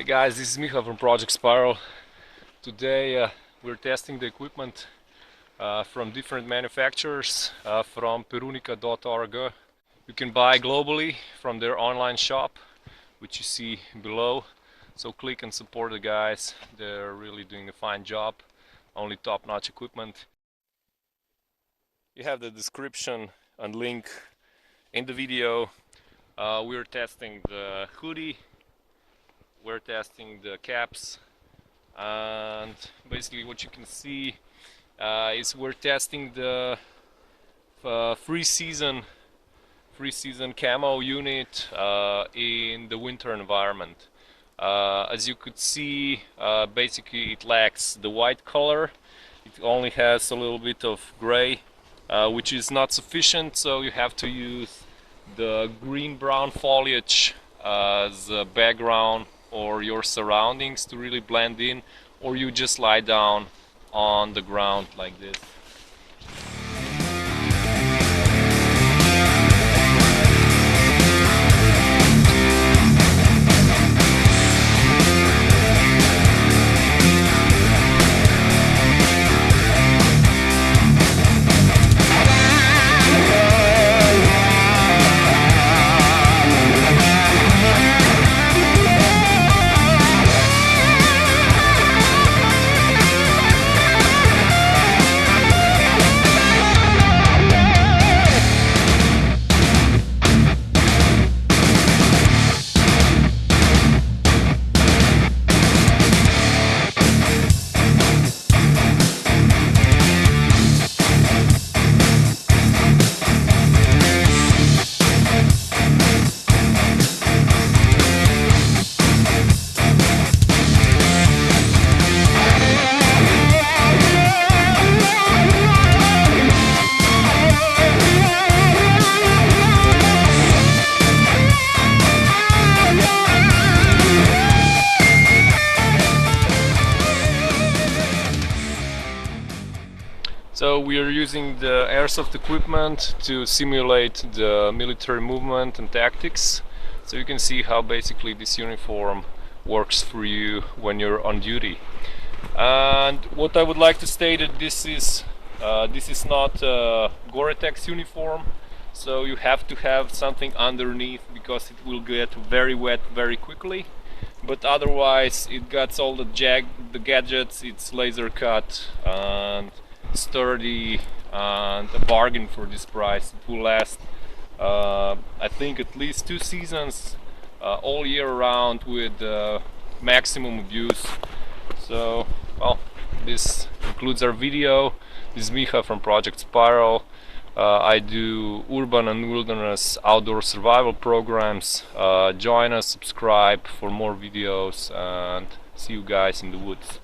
Hey guys, this is Micha from Project Spiral. Today we're testing the equipment from different manufacturers from perunica.org. You can buy globally from their online shop, which you see below. So click and support the guys. They're really doing a fine job. Only top-notch equipment. You have the description and link in the video. We're testing the hoodie. We're testing the caps, and basically what you can see is we're testing the free season camo unit in the winter environment. As you could see, basically it lacks the white color. It only has a little bit of gray, which is not sufficient, so you have to use the green-brown foliage as a background or your surroundings to really blend in, or you just lie down on the ground like this. So we are using the airsoft equipment to simulate the military movement and tactics. So you can see how basically this uniform works for you when you're on duty. And what I would like to state that this is not a Gore-Tex uniform. So you have to have something underneath because it will get very wet very quickly. But otherwise it got all the gadgets, it's laser cut and sturdy, and a bargain for this price. It will last I think at least 2 seasons all year round with maximum of use. So well, this concludes our video. This is Micha from Project Spiral. I do urban and wilderness outdoor survival programs. Join us, subscribe for more videos, and see you guys in the woods.